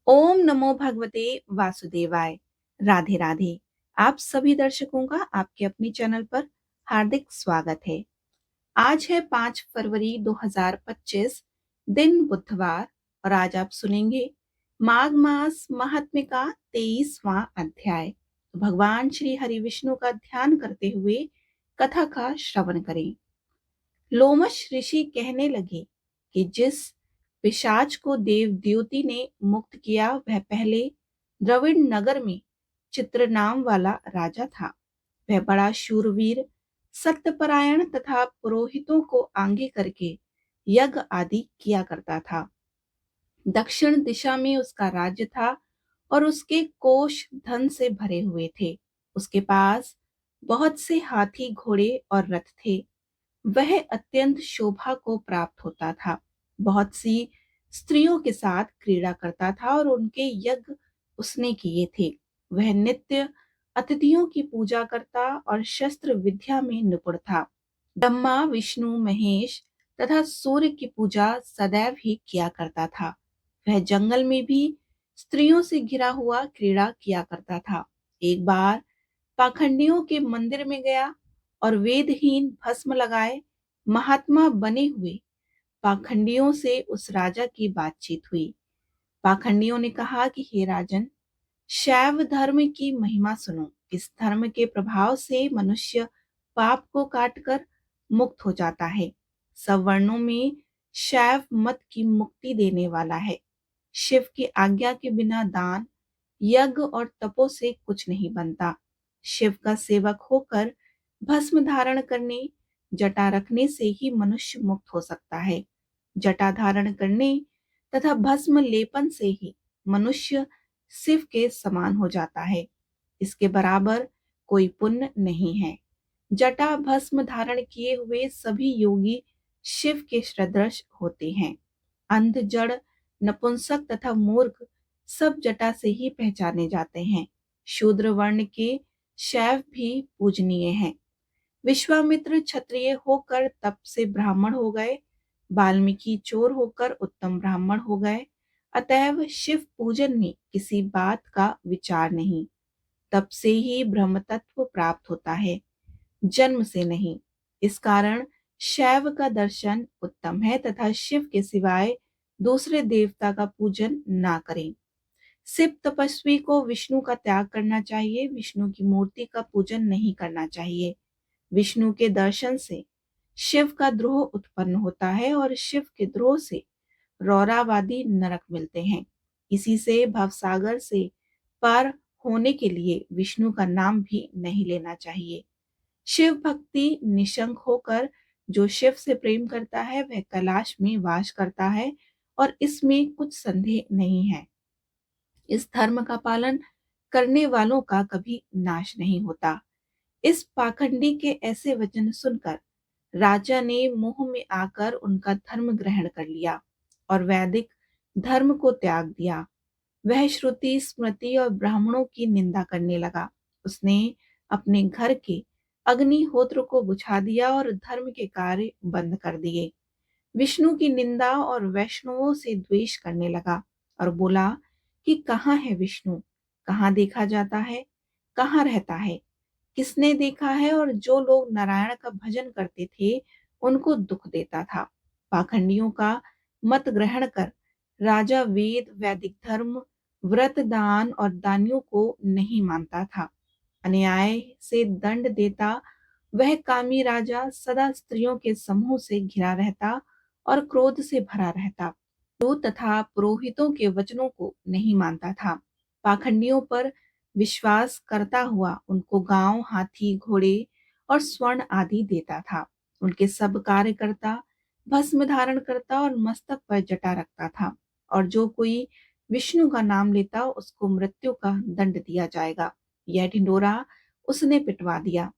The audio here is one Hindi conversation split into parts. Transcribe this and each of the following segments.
ओम नमो भगवते वासुदेवाय। राधे राधे। आप सभी दर्शकों का आपके अपने चैनल पर हार्दिक स्वागत है। आज है 5 फरवरी 2025, दिन बुधवार, और आज आप सुनेंगे माघ मास महात्म्य का 23वां अध्याय। भगवान श्री हरि विष्णु का ध्यान करते हुए कथा का श्रवण करें। लोमश ऋषि कहने लगे कि जिस पिशाच को देव द्युति ने मुक्त किया वह पहले द्रविड़ नगर में चित्र नाम वाला राजा था। वह बड़ा शूरवीर, सत्यपरायण तथा पुरोहितों को आगे करके यज्ञ आदि किया करता था। दक्षिण दिशा में उसका राज्य था और उसके कोष धन से भरे हुए थे। उसके पास बहुत से हाथी, घोड़े और रथ थे। वह अत्यंत शोभा को प्राप्त होता था। बहुत सी स्त्रियों के साथ क्रीड़ा करता था और उनके यज्ञ उसने किए थे। वह नित्य अतिथियों की पूजा करता और शस्त्र विद्या में निपुण था। ब्रह्मा, विष्णु, महेश तथा सूर्य की पूजा सदैव ही किया करता था। वह जंगल में भी स्त्रियों से घिरा हुआ क्रीड़ा किया करता था। एक बार पाखंडियों के मंदिर में गया और वेदहीन भस्म लगाए महात्मा बने हुए पाखंडियों से उस राजा की बातचीत हुई। पाखंडियों ने कहा कि हे राजन, शैव धर्म की महिमा सुनो। इस धर्म के प्रभाव से मनुष्य पाप को काटकर मुक्त हो जाता है। सब वर्णों में शैव मत की मुक्ति देने वाला है। शिव की आज्ञा के बिना दान, यज्ञ और तपो से कुछ नहीं बनता। शिव का सेवक होकर भस्म धारण करने, जटा रखने से ही मनुष्य मुक्त हो सकता है। जटा धारण करने तथा भस्म लेपन से ही मनुष्य शिव के समान हो जाता है। इसके बराबर कोई पुण्य नहीं है। जटा भस्म धारण किए हुए सभी योगी शिव के सदृश होते हैं। अंध, जड़, नपुंसक तथा मूर्ख सब जटा से ही पहचाने जाते हैं। शूद्र वर्ण के शैव भी पूजनीय हैं। विश्वामित्र क्षत्रिय होकर तप से ब्राह्मण हो गए। वाल्मीकि चोर होकर उत्तम ब्राह्मण हो गए। अतएव शिव पूजन में किसी बात का विचार नहीं। तप से ही ब्रह्म तत्व प्राप्त होता है, जन्म से नहीं। इस कारण शैव का दर्शन उत्तम है तथा शिव के सिवाय दूसरे देवता का पूजन ना करें। शिव तपस्वी को विष्णु का त्याग करना चाहिए। विष्णु की मूर्ति का पूजन नहीं करना चाहिए। विष्णु के दर्शन से शिव का द्रोह उत्पन्न होता है और शिव के द्रोह से रौरावादी नरक मिलते हैं। इसी से भवसागर से पार होने के लिए विष्णु का नाम भी नहीं लेना चाहिए। शिव भक्ति निशंक होकर जो शिव से प्रेम करता है वह कैलाश में वास करता है और इसमें कुछ संदेह नहीं है। इस धर्म का पालन करने वालों का कभी नाश नहीं होता। इस पाखंडी के ऐसे वचन सुनकर राजा ने मोह में आकर उनका धर्म ग्रहण कर लिया और वैदिक धर्म को त्याग दिया। वह श्रुति, स्मृति और ब्राह्मणों की निंदा करने लगा। उसने अपने घर के अग्निहोत्र को बुझा दिया और धर्म के कार्य बंद कर दिए। विष्णु की निंदा और वैष्णवों से द्वेष करने लगा और बोला कि कहाँ है विष्णु, कहाँ देखा जाता है, कहाँ रहता है, किसने देखा है। और जो लोग नारायण का भजन करते थे उनको दुख देता था। पाखंडियों का मत ग्रहण कर राजा वेद, वैदिक धर्म, व्रत, दान और दानियों को नहीं मानता था। अन्याय से दंड देता वह कामी राजा सदा स्त्रियों के समूह से घिरा रहता और क्रोध से भरा रहता। गुरु तथा पुरोहितों के वचनों को नहीं मानता था। पाखंडियों पर विश्वास करता हुआ उनको गांव, हाथी, घोड़े और स्वर्ण आदि देता था। उनके सब कार्य करता, भस्म धारण करता और मस्तक पर जटा रखता था। और जो कोई विष्णु का नाम लेता उसको मृत्यु का दंड दिया जाएगा। यह ढिंडोरा उसने पिटवा दिया।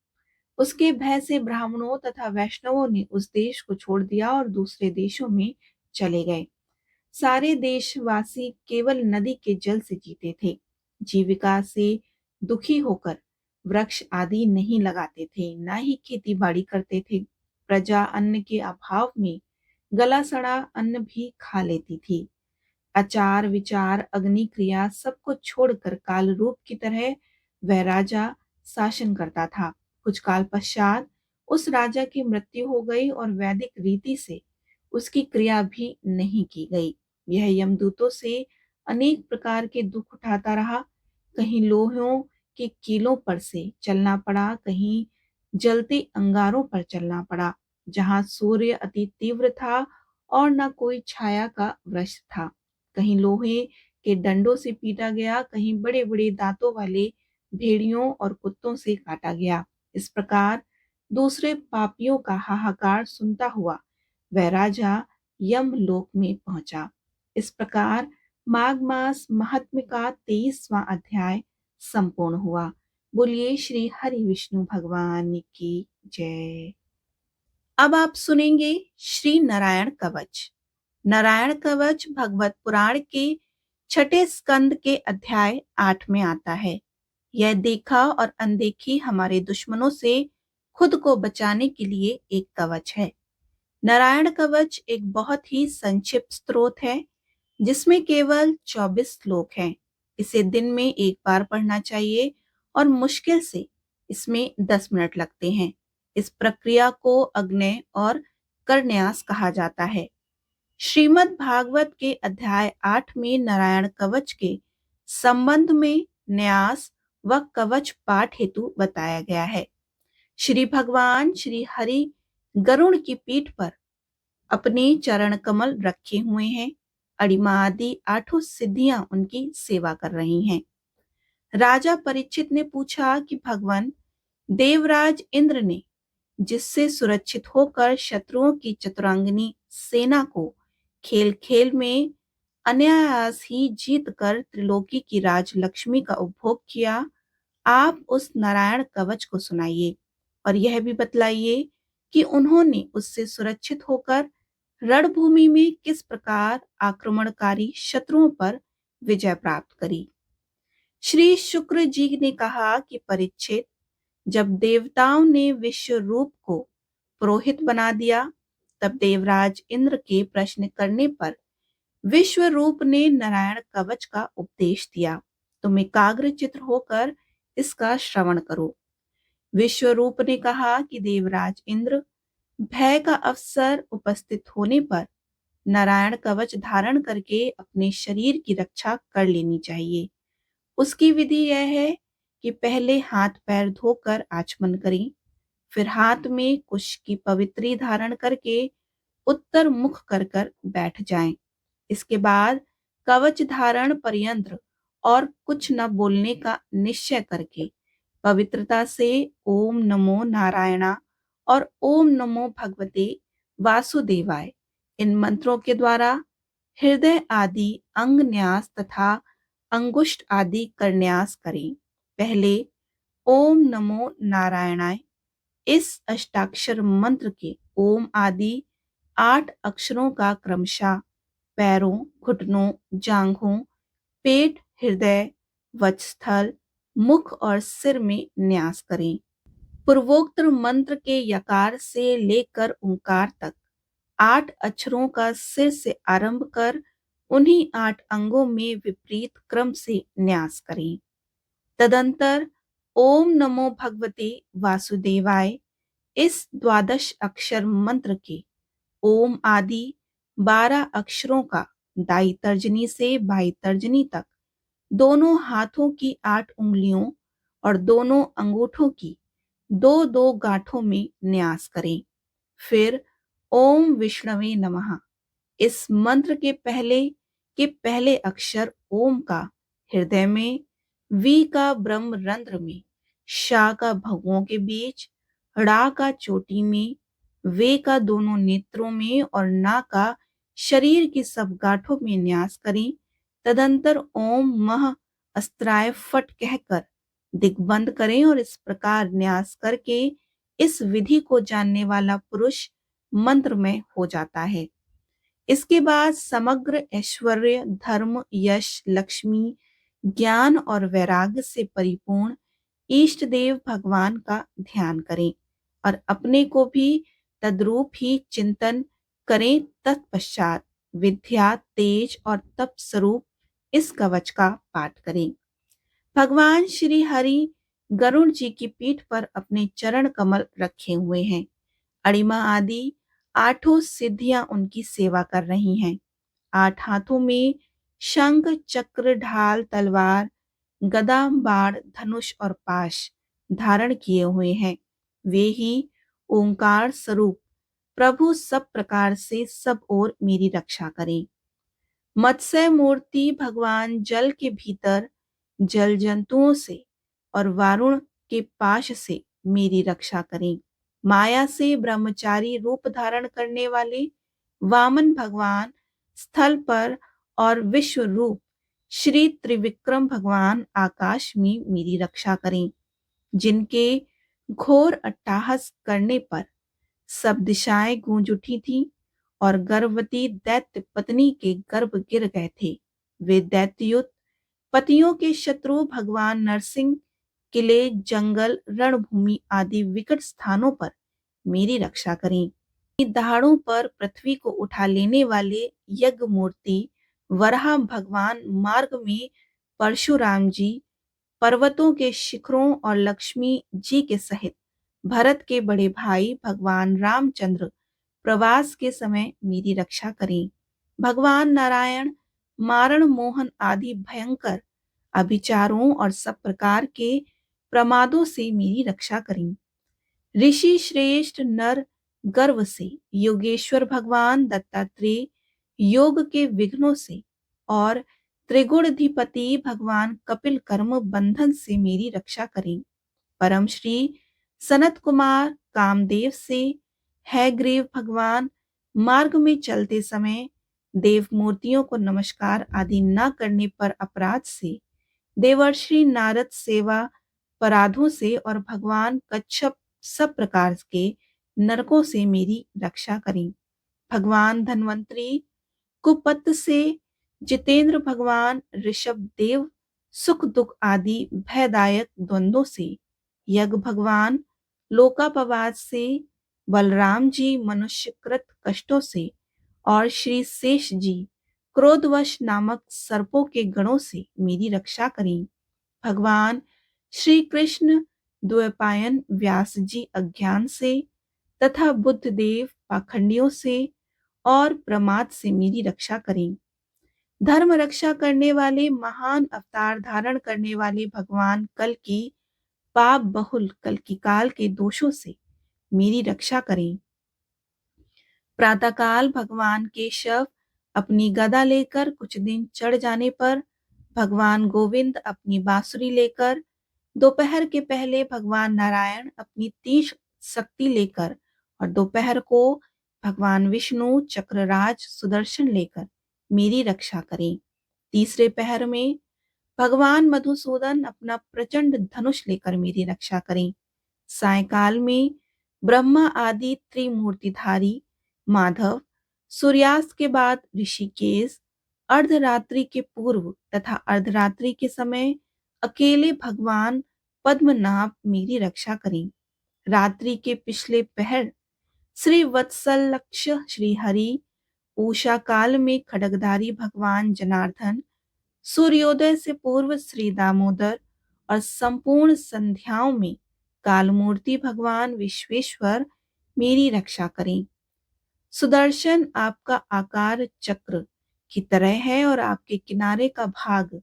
उसके भय से ब्राह्मणों तथा वैष्णवों ने उस देश को छोड़ दिया और दूसरे देशों में चले गए। सारे देशवासी केवल नदी के जल से जीते थे। जीविका से दुखी होकर वृक्ष आदि नहीं लगाते थे, ना ही खेती बाड़ी करते थे। प्रजा अन्न के अभाव में गला सड़ा अन्न भी खा लेती थी। आचार विचार अग्नि क्रिया सबको छोड़कर काल रूप की तरह वह राजा शासन करता था। कुछ काल पश्चात उस राजा की मृत्यु हो गई और वैदिक रीति से उसकी क्रिया भी नहीं की गई। यह यमदूतों से अनेक प्रकार के दुख उठाता रहा। कहीं लोहों के कीलों पर से चलना पड़ा, कहीं जलते अंगारों पर चलना पड़ा। जहां सूर्य अति तीव्र था और न कोई छाया का वृक्ष था। कहीं लोहे के डंडों से पीटा गया, कहीं बड़े बड़े दांतों वाले भेड़ियों और कुत्तों से काटा गया। इस प्रकार दूसरे पापियों का हाहाकार सुनता हुआ वह राजा यमलोक में पहुंचा। इस प्रकार माघ मास महात्म्य का 23वां अध्याय संपूर्ण हुआ। बोलिए श्री हरि विष्णु भगवान की जय। अब आप सुनेंगे श्री नारायण कवच। नारायण कवच भगवत पुराण के छठे स्कंद के अध्याय 8 में आता है। यह देखा और अनदेखी हमारे दुश्मनों से खुद को बचाने के लिए एक कवच है। नारायण कवच एक बहुत ही संक्षिप्त स्त्रोत है जिसमें केवल 24 श्लोक हैं। इसे दिन में एक बार पढ़ना चाहिए और मुश्किल से इसमें 10 मिनट लगते हैं। इस प्रक्रिया को अग्नय और करन्यास कहा जाता है। श्रीमद् भागवत के अध्याय 8 में नारायण कवच के संबंध में न्यास व कवच पाठ हेतु बताया गया है। श्री भगवान श्री हरि गरुड़ की पीठ पर अपने चरण कमल रखे हुए हैं। अड़िमा आदि 8 सिद्धियां उनकी सेवा कर रही हैं। राजा परीक्षित ने पूछा कि भगवान, देवराज इंद्र ने जिससे सुरक्षित होकर शत्रुओं की चतुरांगिनी सेना को खेल खेल में अनायास ही जीत कर त्रिलोकी की राजलक्ष्मी का उपभोग किया, आप उस नारायण कवच को सुनाइए और यह भी बतलाइए कि उन्होंने उससे सुरक्षित होकर रणभूमि में किस प्रकार आक्रमणकारी शत्रुओं पर विजय प्राप्त करी। श्री शुक्र जी ने कहा कि परीक्षित, जब देवताओं ने विश्व रूप को पुरोहित बना दिया, तब देवराज इंद्र के प्रश्न करने पर विश्व रूप ने नारायण कवच का उपदेश दिया। तुम एकाग्रचित्त होकर इसका श्रवण करो। विश्व रूप ने कहा कि देवराज इंद्र, भय का अवसर उपस्थित होने पर नारायण कवच धारण करके अपने शरीर की रक्षा कर लेनी चाहिए। उसकी विधि यह है कि पहले हाथ पैर धोकर आचमन करें, फिर हाथ में कुश की पवित्री धारण करके उत्तर मुख कर कर बैठ जाएं। इसके बाद कवच धारण पर्यंत और कुछ न बोलने का निश्चय करके पवित्रता से ओम नमो नारायणा और ओम नमो भगवते वासुदेवाय इन मंत्रों के द्वारा हृदय आदि अंग न्यास तथा अंगुष्ठ आदि करन्यास करें। पहले ओम नमो नारायणाय इस अष्टाक्षर मंत्र के ओम आदि 8 अक्षरों का क्रमशः पैरों, घुटनों, जांघों, पेट, हृदय, वक्षस्थल, मुख और सिर में न्यास करें। पूर्वोक्त मंत्र के यकार से लेकर ओंकार तक 8 अक्षरों का सिर से आरंभ कर उन्हीं 8 अंगों में विपरीत क्रम से न्यास करें। तदंतर ओम नमो भगवते वासुदेवाय इस 12 अक्षर मंत्र के ओम आदि 12 अक्षरों का दाई तर्जनी से बाई तर्जनी तक दोनों हाथों की 8 उंगलियों और दोनों अंगूठों की 2-2 गांठों में न्यास करें। फिर ओम विष्णवे नमः इस मंत्र के पहले अक्षर ओम का हृदय में, वी का ब्रह्म रंध्र में, शा का भगों के बीच, ड़ा का चोटी में, वे का दोनों नेत्रों में और ना का शरीर की सब गांठों में न्यास करें। तदंतर ओम मह अस्त्राय फट कहकर दिग्बंध करें और इस प्रकार न्यास करके इस विधि को जानने वाला पुरुष मंत्र में हो जाता है। इसके बाद समग्र ऐश्वर्य, धर्म, यश, लक्ष्मी, ज्ञान और वैराग्य से परिपूर्ण इष्ट देव भगवान का ध्यान करें और अपने को भी तद्रूप ही चिंतन करें। तत्पश्चात विद्या, तेज और तप स्वरूप इस कवच का पाठ करें। भगवान श्री हरि गरुड़ जी की पीठ पर अपने चरण कमल रखे हुए हैं। अणिमा आदि आठों सिद्धियां उनकी सेवा कर रही हैं। 8 हाथों में शंख, चक्र, ढाल, तलवार, गदा, बाण, धनुष और पाश धारण किए हुए हैं। वे ही ओंकार स्वरूप प्रभु सब प्रकार से सब ओर मेरी रक्षा करें। मत्स्य मूर्ति भगवान जल के भीतर जल जंतुओं से और वारुण के पाश से मेरी रक्षा करें। माया से ब्रह्मचारी रूप धारण करने वाले वामन भगवान स्थल पर और विश्व रूप श्री त्रिविक्रम भगवान आकाश में मेरी रक्षा करें। जिनके घोर अट्टहास करने पर सब दिशाएं गूंज उठी थी और गर्भवती दैत्य पत्नी के गर्भ गिर गए थे। वे दैत्युत पतियों के शत्रु भगवान नरसिंह किले, जंगल, रणभूमि आदि विकट स्थानों पर मेरी रक्षा करें। दहाड़ों पर पृथ्वी को उठा लेने वाले यज्ञ मूर्ति वराह भगवान मार्ग में परशुराम जी, पर्वतों के शिखरों और लक्ष्मी जी के सहित भरत के बड़े भाई भगवान रामचंद्र प्रवास के समय मेरी रक्षा करें। भगवान नारायण मारण मोहन आदि भयंकर अभिचारों और सब प्रकार के प्रमादों से मेरी रक्षा करें। ऋषि श्रेष्ठ नर गर्व से, योगेश्वर भगवान दत्तात्रेय योग के विघ्नों से और त्रिगुणाधिपति भगवान कपिल कर्म बंधन से मेरी रक्षा करें। परम श्री सनत कुमार कामदेव से हैग्रीव भगवान मार्ग में चलते समय देव मूर्तियों को नमस्कार आदि न करने पर अपराध से, देवर्षि नारद सेवा अपराधों से और भगवान कच्छप सब प्रकार के नरकों से मेरी रक्षा करें। भगवान धन्वंतरी कुपत से, जितेंद्र भगवान ऋषभ देव सुख दुख आदि भयदायक द्वंद्वों से, यज्ञ भगवान लोकापवाद से, बलराम जी मनुष्यकृत कष्टों से और श्री शेष जी क्रोधवश नामक सर्पों के गणों से मेरी रक्षा करें। भगवान श्री कृष्ण द्वैपायन व्यास जी अज्ञान से तथा बुद्ध देव पाखंडियों से और प्रमाद से मेरी रक्षा करें। धर्म रक्षा करने वाले महान अवतार धारण करने वाले भगवान कल की पाप बहुल कल की काल के दोषों से मेरी रक्षा करें। प्रातःकाल भगवान केशव अपनी गदा लेकर कुछ दिन चढ़ जाने पर भगवान गोविंद अपनी बांसुरी लेकर, दोपहर के पहले भगवान नारायण अपनी तीक्ष्ण शक्ति लेकर और दोपहर को भगवान विष्णु चक्रराज सुदर्शन लेकर मेरी रक्षा करें। तीसरे पहर में भगवान मधुसूदन अपना प्रचंड धनुष लेकर मेरी रक्षा करें। सायकाल में ब्रह्मा आदि त्रिमूर्तिधारी माधव, सूर्यास्त के बाद ऋषिकेश, अर्धरात्रि के पूर्व तथा अर्धरात्रि के समय अकेले भगवान पद्मनाभ मेरी रक्षा करें। रात्रि के पिछले पहर श्री वत्सल लक्ष श्री हरि, उषा काल में खड्गधारी भगवान जनार्दन, सूर्योदय से पूर्व श्री दामोदर और संपूर्ण संध्याओं में कालमूर्ति भगवान विश्वेश्वर मेरी रक्षा करें। सुदर्शन आपका आकार चक्र की तरह है और आपके किनारे का भाग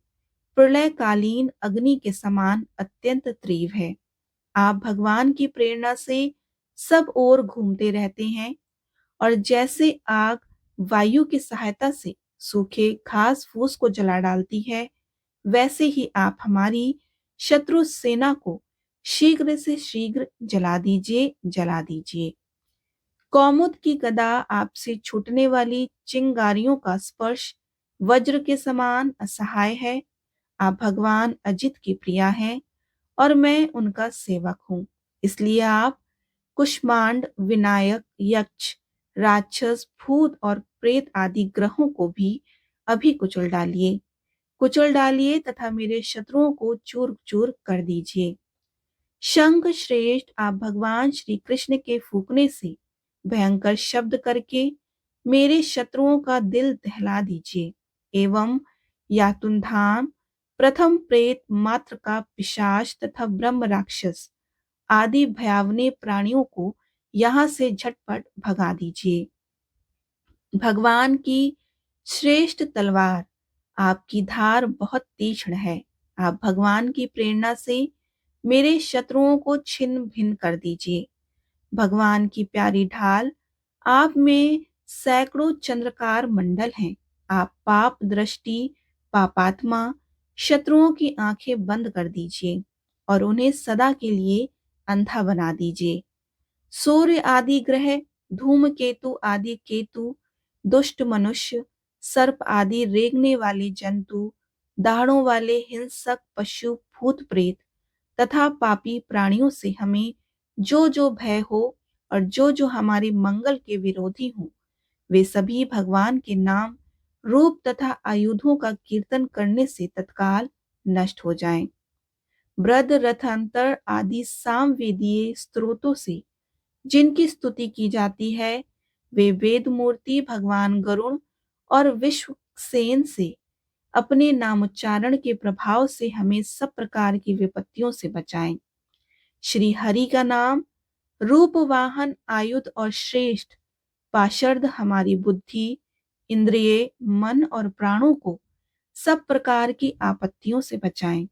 प्रलयकालीन अग्नि के समान अत्यंत तीव्र है। आप भगवान की प्रेरणा से सब ओर घूमते रहते हैं और जैसे आग वायु की सहायता से सूखे घास फूस को जला डालती है, वैसे ही आप हमारी शत्रु सेना को शीघ्र से शीघ्र जला दीजिए। कौमुद की गदा आपसे छूटने वाली चिंगारियों का स्पर्श वज्र के समान असहाय है। आप भगवान अजित की प्रिया हैं और मैं उनका सेवक हूँ। इसलिए आप कुष्मांड, विनायक, यक्ष, राक्षस, भूत और प्रेत आदि ग्रहों को भी अभी कुचल डालिए तथा मेरे शत्रुओं को चूर चूर कर दीजिए। शंख श्रेष्ठ, आप भगवान श्री कृष्ण के फूकने से भयंकर शब्द करके मेरे शत्रुओं का दिल दहला दीजिए। एवं यातुन्धाम, प्रथम प्रेत मात्र का पिशाच तथा ब्रह्म राक्षस आदि भयावने प्राणियों को यहाँ से झटपट भगा दीजिए। भगवान की श्रेष्ठ तलवार, आपकी धार बहुत तीक्ष्ण है। आप भगवान की प्रेरणा से मेरे शत्रुओं को छिन्न भिन्न कर दीजिए। भगवान की प्यारी ढाल, आप में सैकड़ों चंद्रकार मंडल हैं। आप पाप दृष्टि, पापात्मा शत्रुओं की आंखें बंद कर दीजिए और उन्हें सदा के लिए अंधा बना दीजिए। सूर्य आदि ग्रह, धूमकेतु आदि केतु, दुष्ट मनुष्य, सर्प आदि रेंगने वाले जंतु, दाढ़ों वाले हिंसक पशु, भूत प्रेत तथा पापी प्राणियों से हमें जो जो भय हो और जो जो हमारे मंगल के विरोधी हों, वे सभी भगवान के नाम, रूप तथा आयुधों का कीर्तन करने से तत्काल नष्ट हो जाएं। ब्रद रथांतर आदि सामवेदीय स्त्रोतों से जिनकी स्तुति की जाती है, वे वेद मूर्ति भगवान गरुण और विश्वक्सेन से अपने नामोच्चारण के प्रभाव से हमें सब प्रकार की विपत्तियों से बचाएं। श्री हरि का नाम, रूप वाहन आयुध और श्रेष्ठ पाशर्द हमारी बुद्धि, इंद्रिय, मन और प्राणों को सब प्रकार की आपत्तियों से बचाएं।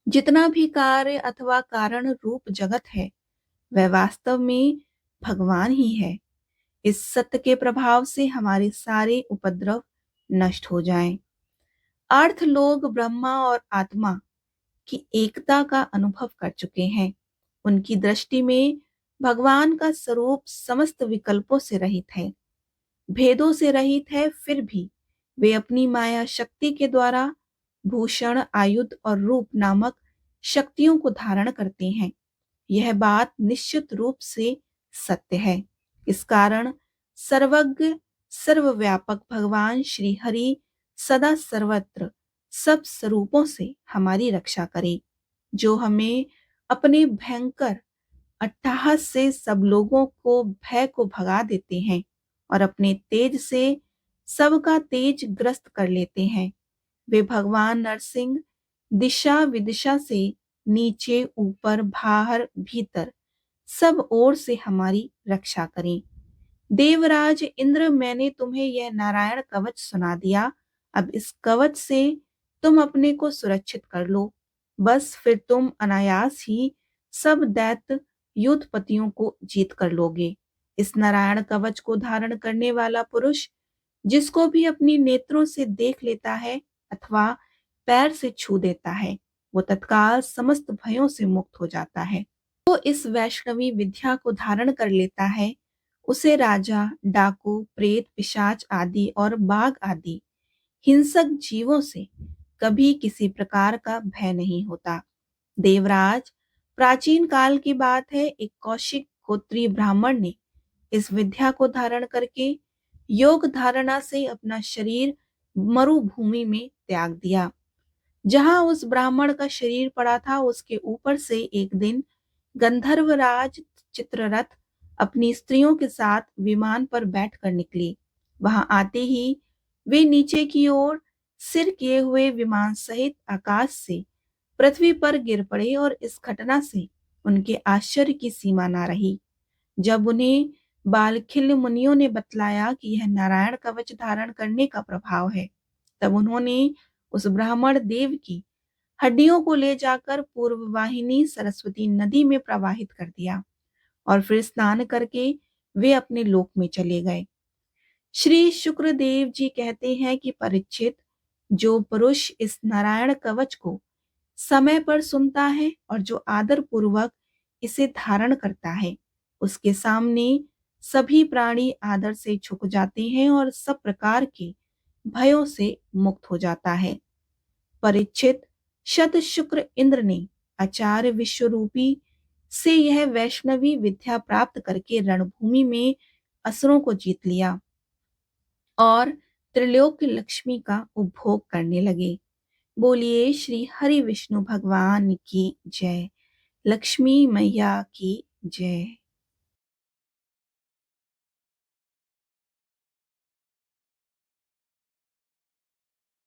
जितना भी कार्य अथवा कारण रूप जगत है, वह वास्तव में भगवान ही है। इस सत्य के प्रभाव से हमारे सारे उपद्रव नष्ट हो जाएं। अर्थ लोग ब्रह्मा और आत्मा की एकता का अनुभव कर चुके हैं। उनकी दृष्टि में भगवान का स्वरूप समस्त विकल्पों से रहित है, भेदों से रहित है। फिर भी वे अपनी माया शक्ति के द्वारा भूषण, आयुध और रूप नामक शक्तियों को धारण करते हैं। यह बात निश्चित रूप से सत्य है। इस कारण सर्वज्ञ सर्वव्यापक भगवान श्री हरि सदा सर्वत्र सब स्वरूपों से हमारी रक्षा करे, जो हमें अपने भयंकर अट्टहास से सब लोगों को भय को भगा देते हैं और अपने तेज से सबका तेज ग्रस्त कर लेते हैं। वे भगवान नरसिंह दिशा विदिशा से नीचे, ऊपर, बाहर, भीतर सब ओर से हमारी रक्षा करें। देवराज इंद्र, मैंने तुम्हें यह नारायण कवच सुना दिया। अब इस कवच से तुम अपने को सुरक्षित कर लो। बस फिर तुम अनायास ही सब दैत्य युद्धपतियों को जीत कर लोगे। इस नारायण कवच को धारण करने वाला पुरुष जिसको भी अपनी नेत्रों से देख लेता है अथवा पैर से छू देता है, वो तत्काल समस्त भयों से मुक्त हो जाता है। तो इस वैष्णवी विद्या को धारण कर लेता है, उसे राजा, डाकू, प्रेत, पिशाच आदि और बाघ आदि हिंसक जीवों से कभी किसी प्रकार का भय नहीं होता। देवराज, प्राचीन काल की बात है, एक कौशिक गोत्रीय ब्राह्मण ने इस विद्या को धारण करके योग धारणा से अपना शरीर मरुभूमि में त्याग दिया। जहां उस ब्राह्मण का शरीर पड़ा था, उसके ऊपर से एक दिन गंधर्वराज चित्ररथ अपनी स्त्रियों के साथ विमान पर बैठकर निकले। वहां आते ही वे नीचे की ओर सिर किए हुए विमान सहित आकाश से पृथ्वी पर गिर पड़े और इस घटना से उनके आश्चर्य की सीमा ना रही। जब उन्हें बालखिल्य मुनियों ने बतलाया कि यह नारायण कवच धारण करने का प्रभाव है, तब उन्होंने उस ब्राह्मण देव की हड्डियों को ले जाकर पूर्व वाहिनी सरस्वती नदी में प्रवाहित कर दिया और फिर स्नान करके वे अपने लोक में चले गए। श्री शुक्रदेव जी कहते हैं कि परीक्षित, जो पुरुष इस नारायण कवच को समय पर सुनता है और जो आदर पूर्वक इसे धारण करता है, उसके सामने सभी प्राणी आदर से झुक जाते हैं और सब प्रकार के भयों से मुक्त हो जाता है। परीक्षित, शत शुक्र इंद्र ने आचार्य विश्वरूपी से यह वैष्णवी विद्या प्राप्त करके रणभूमि में असुरों को जीत लिया और त्रिलोक लक्ष्मी का उपभोग करने लगे। बोलिए श्री हरि विष्णु भगवान की जय। लक्ष्मी मैया की जय।